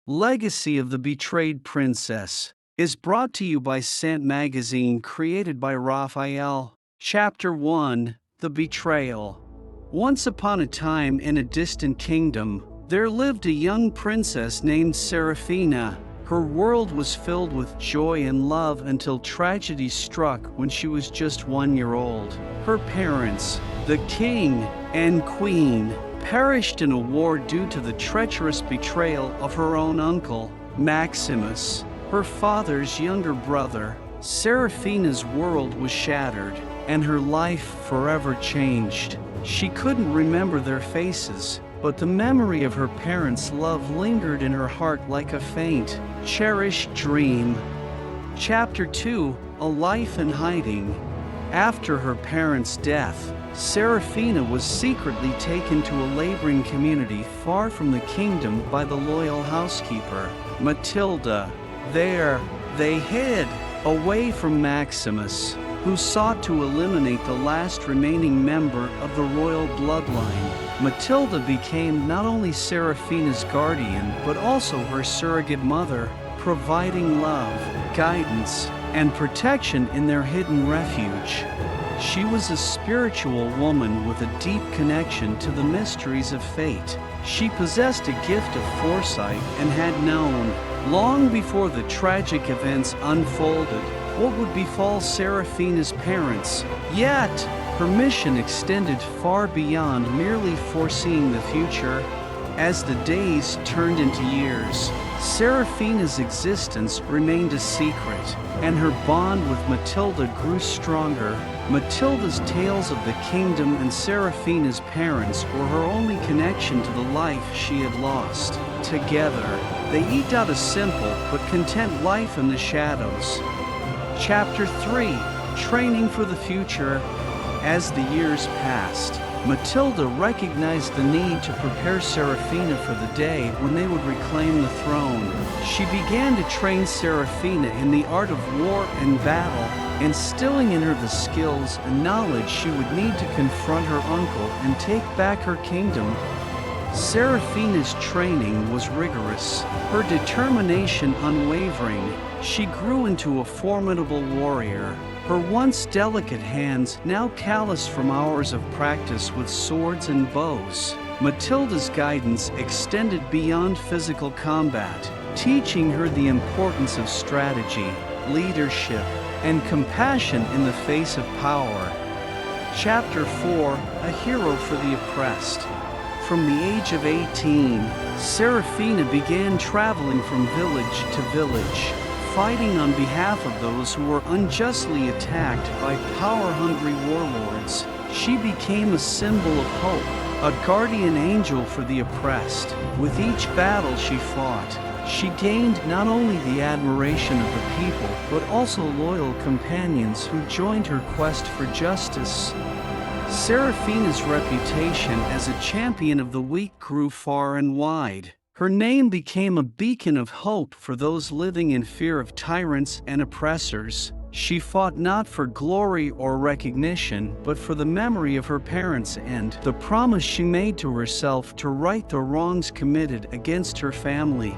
Legacy of the Betrayed Princess is brought to you by Sant Magazine, created by Raphael. Chapter 1: The Betrayal. Once upon a time, in a distant kingdom, there lived a young princess named Seraphina. Her world was filled with joy and love until tragedy struck when she was just 1 year old. Her parents, the king and queen, perished in a war due to the treacherous betrayal of her own uncle, Maximus, her father's younger brother. Seraphina's world was shattered, and her life forever changed. She couldn't remember their faces, but the memory of her parents' love lingered in her heart like a faint, cherished dream. Chapter 2: A Life in Hiding. After her parents' death, Seraphina was secretly taken to a laboring community far from the kingdom by the loyal housekeeper, Matilda. There, they hid, away from Maximus, who sought to eliminate the last remaining member of the royal bloodline. Matilda became not only Seraphina's guardian but also her surrogate mother, providing love, guidance, and protection in their hidden refuge. She was a spiritual woman with a deep connection to the mysteries of fate. She possessed a gift of foresight and had known, long before the tragic events unfolded, what would befall Seraphina's parents. Yet, her mission extended far beyond merely foreseeing the future. As the days turned into years, Seraphina's existence remained a secret, and her bond with Matilda grew stronger. Matilda's tales of the kingdom and Seraphina's parents were her only connection to the life she had lost. Together, they eked out a simple but content life in the shadows. Chapter 3: Training for the Future. As the years passed, Matilda recognized the need to prepare Seraphina for the day when they would reclaim the throne. She began to train Seraphina in the art of war and battle, instilling in her the skills and knowledge she would need to confront her uncle and take back her kingdom. Seraphina's training was rigorous, her determination unwavering. She grew into a formidable warrior, her once delicate hands now calloused from hours of practice with swords and bows. Matilda's guidance extended beyond physical combat, teaching her the importance of strategy, leadership, and compassion in the face of power. Chapter 4: A Hero for the Oppressed. From the age of 18, Seraphina began traveling from village to village, fighting on behalf of those who were unjustly attacked by power-hungry warlords. She became a symbol of hope, a guardian angel for the oppressed. With each battle she fought, she gained not only the admiration of the people, but also loyal companions who joined her quest for justice. Seraphina's reputation as a champion of the weak grew far and wide. Her name became a beacon of hope for those living in fear of tyrants and oppressors. She fought not for glory or recognition, but for the memory of her parents and the promise she made to herself to right the wrongs committed against her family.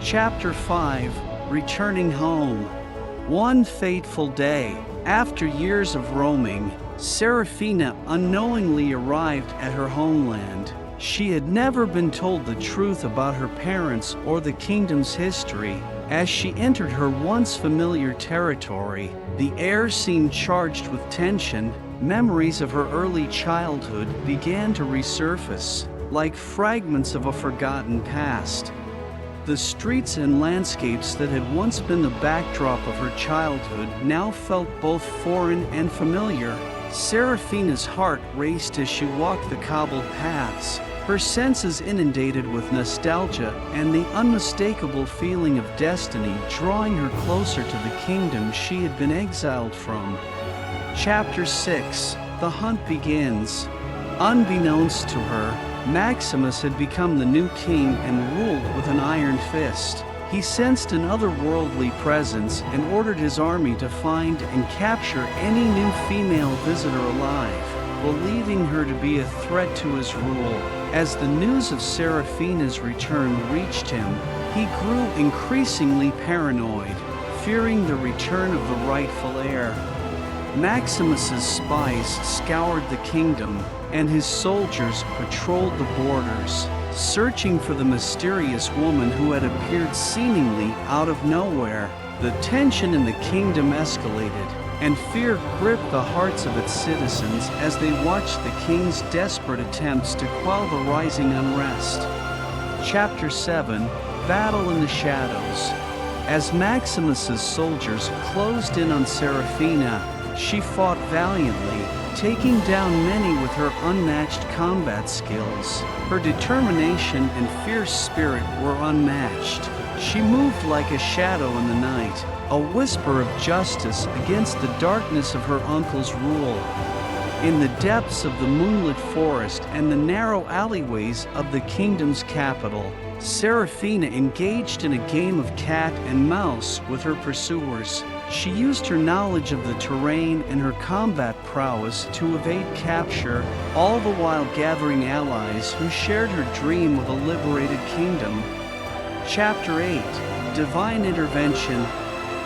Chapter 5: Returning Home. One fateful day, after years of roaming, Seraphina unknowingly arrived at her homeland. She had never been told the truth about her parents or the kingdom's history. As she entered her once familiar territory, the air seemed charged with tension. Memories of her early childhood began to resurface, like fragments of a forgotten past. The streets and landscapes that had once been the backdrop of her childhood now felt both foreign and familiar. Seraphina's heart raced as she walked the cobbled paths, her senses inundated with nostalgia and the unmistakable feeling of destiny drawing her closer to the kingdom she had been exiled from. Chapter 6: The Hunt Begins. Unbeknownst to her, Maximus had become the new king and ruled with an iron fist. He sensed an otherworldly presence and ordered his army to find and capture any new female visitor alive, believing her to be a threat to his rule. As the news of Seraphina's return reached him, He grew increasingly paranoid, fearing the return of the rightful heir. Maximus's spies scoured the kingdom, and his soldiers patrolled the borders, searching for the mysterious woman who had appeared seemingly out of nowhere. The tension in the kingdom escalated, and fear gripped the hearts of its citizens as they watched the king's desperate attempts to quell the rising unrest. Chapter 7: Battle in the Shadows. As Maximus's soldiers closed in on Seraphina, she fought valiantly, taking down many with her unmatched combat skills. Her determination and fierce spirit were unmatched. She moved like a shadow in the night, a whisper of justice against the darkness of her uncle's rule. In the depths of the moonlit forest and the narrow alleyways of the kingdom's capital, Seraphina engaged in a game of cat and mouse with her pursuers. She used her knowledge of the terrain and her combat prowess to evade capture, all the while gathering allies who shared her dream of a liberated kingdom. Chapter 8: Divine Intervention.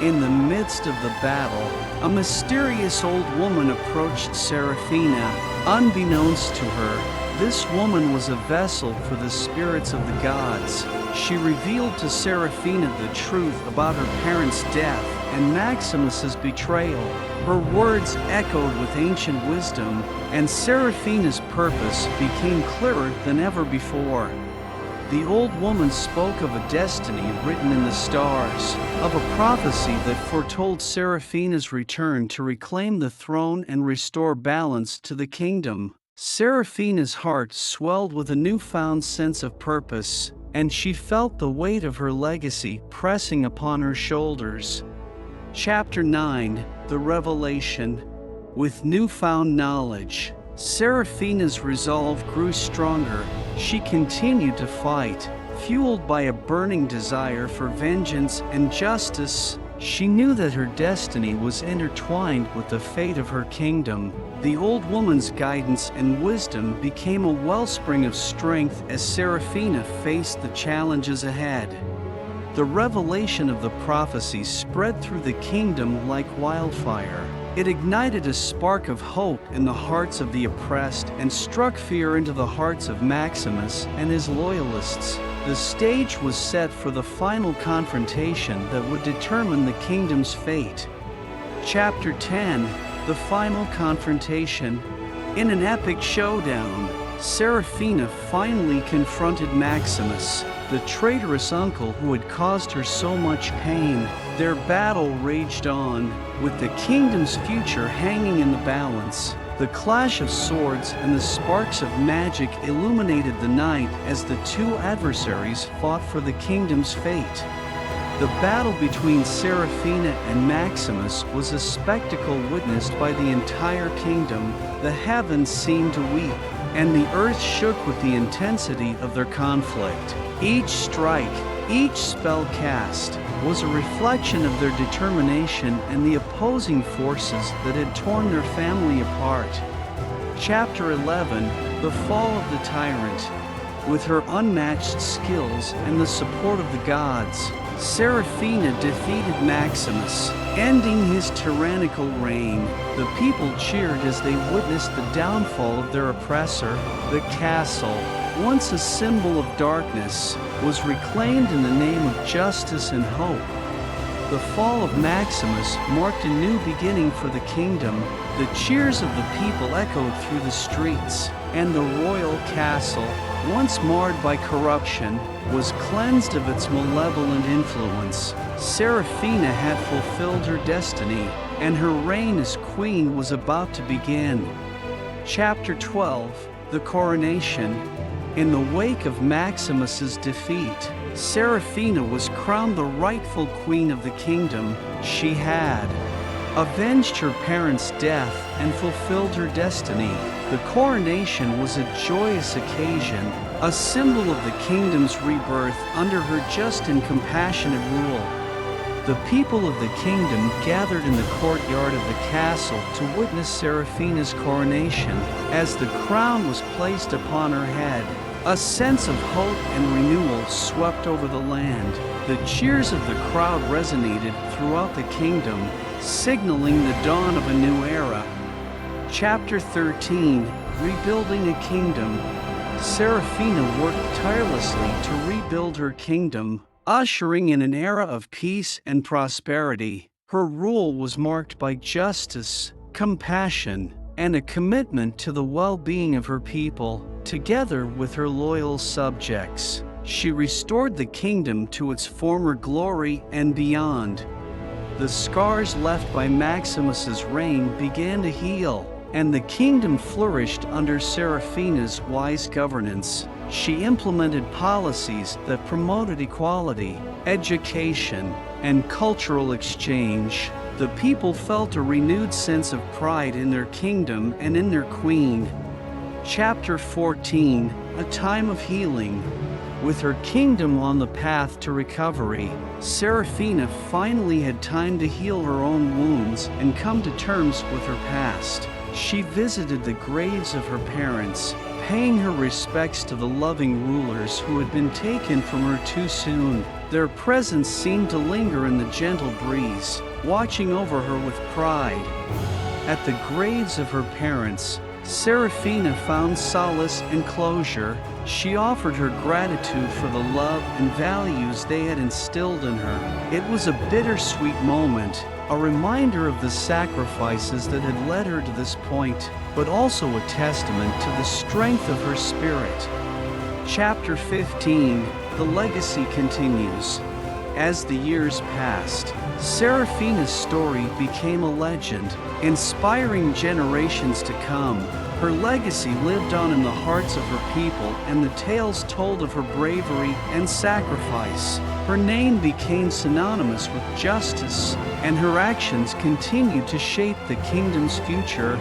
In the midst of the battle, a mysterious old woman approached Seraphina. Unbeknownst to her, this woman was a vessel for the spirits of the gods. She revealed to Seraphina the truth about her parents' death and Maximus's betrayal. Her words echoed with ancient wisdom, and Seraphina's purpose became clearer than ever before. The old woman spoke of a destiny written in the stars, of a prophecy that foretold Seraphina's return to reclaim the throne and restore balance to the kingdom. Seraphina's heart swelled with a newfound sense of purpose, and she felt the weight of her legacy pressing upon her shoulders. Chapter 9: The Revelation. With newfound knowledge, Seraphina's resolve grew stronger. She continued to fight, fueled by a burning desire for vengeance and justice. She knew that her destiny was intertwined with the fate of her kingdom. The old woman's guidance and wisdom became a wellspring of strength as Seraphina faced the challenges ahead. The revelation of the prophecy spread through the kingdom like wildfire. It ignited a spark of hope in the hearts of the oppressed and struck fear into the hearts of Maximus and his loyalists. The stage was set for the final confrontation that would determine the kingdom's fate. Chapter 10: The Final Confrontation. In an epic showdown, Seraphina finally confronted Maximus, the traitorous uncle who had caused her so much pain. Their battle raged on, with the kingdom's future hanging in the balance. The clash of swords and the sparks of magic illuminated the night as the two adversaries fought for the kingdom's fate. The battle between Seraphina and Maximus was a spectacle witnessed by the entire kingdom. The heavens seemed to weep, and the earth shook with the intensity of their conflict. Each strike, each spell cast, was a reflection of their determination and the opposing forces that had torn their family apart. Chapter 11: The Fall of the Tyrant. With her unmatched skills and the support of the gods, Seraphina defeated Maximus, ending his tyrannical reign. The people cheered as they witnessed the downfall of their oppressor. The castle, once a symbol of darkness, was reclaimed in the name of justice and hope. The fall of Maximus marked a new beginning for the kingdom. The cheers of the people echoed through the streets, and the royal castle, once marred by corruption, was cleansed of its malevolent influence. Seraphina had fulfilled her destiny, and her reign as queen was about to begin. Chapter 12: The Coronation. In the wake of Maximus's defeat, Seraphina was crowned the rightful queen of the kingdom. She had avenged her parents' death and fulfilled her destiny. The coronation was a joyous occasion, a symbol of the kingdom's rebirth under her just and compassionate rule. The people of the kingdom gathered in the courtyard of the castle to witness Seraphina's coronation. As the crown was placed upon her head, A sense of hope and renewal swept over the land. The cheers of the crowd resonated throughout the kingdom, signaling the dawn of a new era. Chapter 13, Rebuilding a Kingdom. Seraphina worked tirelessly to rebuild her kingdom, ushering in an era of peace and prosperity. Her rule was marked by justice, compassion, and a commitment to the well-being of her people. Together with her loyal subjects, she restored the kingdom to its former glory and beyond. The scars left by Maximus's reign began to heal, and the kingdom flourished under Seraphina's wise governance. She implemented policies that promoted equality, education, and cultural exchange. The people felt a renewed sense of pride in their kingdom and in their queen. Chapter 14, A Time of Healing. With her kingdom on the path to recovery, Seraphina finally had time to heal her own wounds and come to terms with her past. She visited the graves of her parents, paying her respects to the loving rulers who had been taken from her too soon. Their presence seemed to linger in the gentle breeze, watching over her with pride. At the graves of her parents, Seraphina found solace and closure. She offered her gratitude for the love and values they had instilled in her. It was a bittersweet moment, a reminder of the sacrifices that had led her to this point, but also a testament to the strength of her spirit. Chapter 15, The Legacy continues. As the years passed, Seraphina's story became a legend, inspiring generations to come. Her legacy lived on in the hearts of her people, and the tales told of her bravery and sacrifice. Her name became synonymous with justice, and her actions continued to shape the kingdom's future.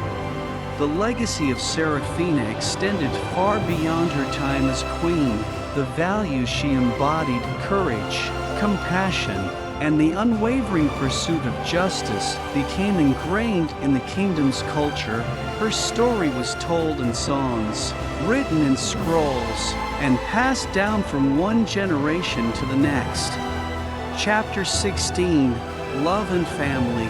The legacy of Seraphina extended far beyond her time as queen. The values she embodied, courage, compassion, and the unwavering pursuit of justice, became ingrained in the kingdom's culture. Her story was told in songs, written in scrolls, and passed down from one generation to the next. Chapter 16, Love and Family.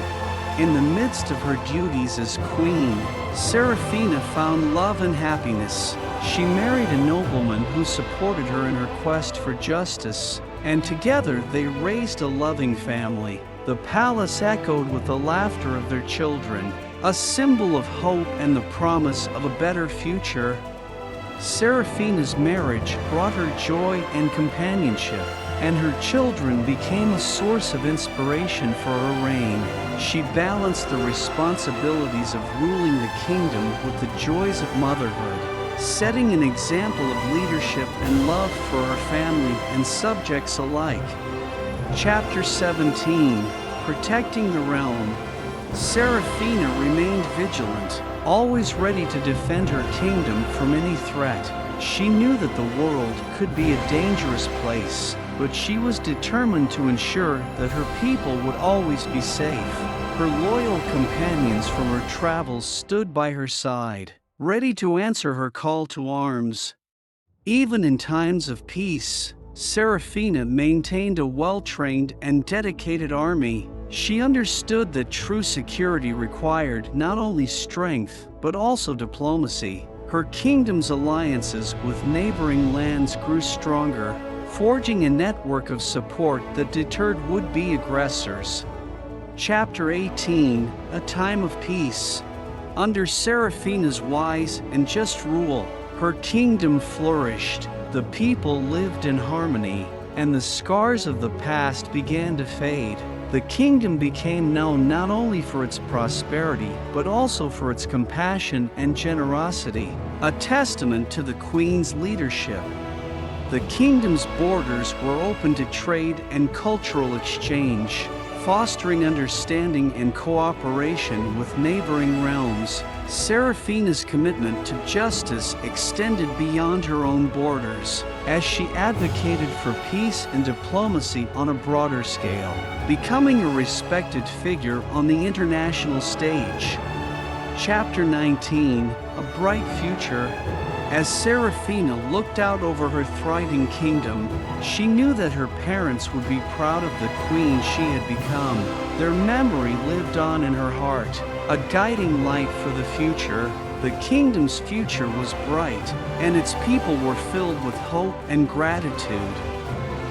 In the midst of her duties as queen, Seraphina found love and happiness. She married a nobleman who supported her in her quest for justice, and together they raised a loving family. The palace echoed with the laughter of their children, a symbol of hope and the promise of a better future. Seraphina's marriage brought her joy and companionship, and her children became a source of inspiration for her reign. She balanced the responsibilities of ruling the kingdom with the joys of motherhood, setting an example of leadership and love for her family and subjects alike. Chapter 17, Protecting the Realm. Seraphina remained vigilant, always ready to defend her kingdom from any threat. She knew that the world could be a dangerous place, but she was determined to ensure that her people would always be safe. Her loyal companions from her travels stood by her side, ready to answer her call to arms. Even in times of peace, Seraphina maintained a well-trained and dedicated army. She understood that true security required not only strength, but also diplomacy. Her kingdom's alliances with neighboring lands grew stronger, forging a network of support that deterred would-be aggressors. Chapter 18, A Time of Peace. Under Seraphina's wise and just rule, her kingdom flourished, the people lived in harmony, and the scars of the past began to fade. The kingdom became known not only for its prosperity, but also for its compassion and generosity, a testament to the queen's leadership. The kingdom's borders were open to trade and cultural exchange, fostering understanding and cooperation with neighboring realms. Seraphina's commitment to justice extended beyond her own borders, as she advocated for peace and diplomacy on a broader scale, becoming a respected figure on the international stage. Chapter 19, A Bright Future. As Seraphina looked out over her thriving kingdom, she knew that her parents would be proud of the queen she had become. Their memory lived on in her heart, a guiding light for the future. The kingdom's future was bright, and its people were filled with hope and gratitude.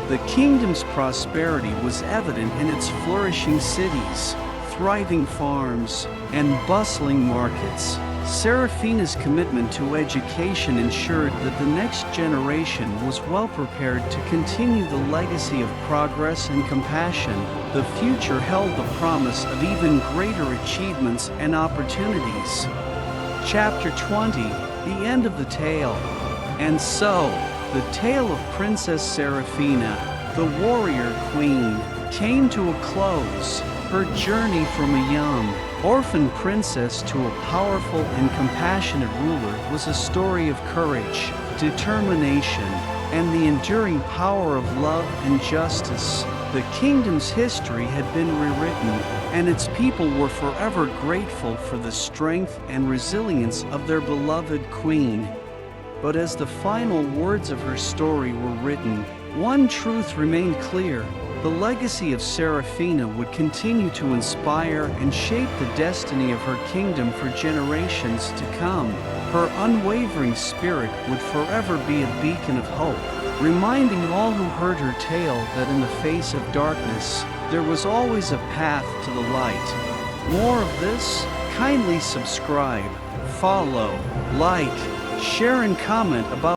The kingdom's prosperity was evident in its flourishing cities, thriving farms, and bustling markets. Seraphina's commitment to education ensured that the next generation was well prepared to continue the legacy of progress and compassion. The future held the promise of even greater achievements and opportunities. Chapter 20, the end of the tale. And so, the tale of Princess Seraphina, the warrior queen, came to a close. Her journey from a young, orphan princess to a powerful and compassionate ruler was a story of courage, determination, and the enduring power of love and justice. The kingdom's history had been rewritten, and its people were forever grateful for the strength and resilience of their beloved queen. But as the final words of her story were written, one truth remained clear. The legacy of Seraphina would continue to inspire and shape the destiny of her kingdom for generations to come. Her unwavering spirit would forever be a beacon of hope, reminding all who heard her tale that in the face of darkness, there was always a path to the light. More of this? Kindly subscribe, follow, like, share and comment about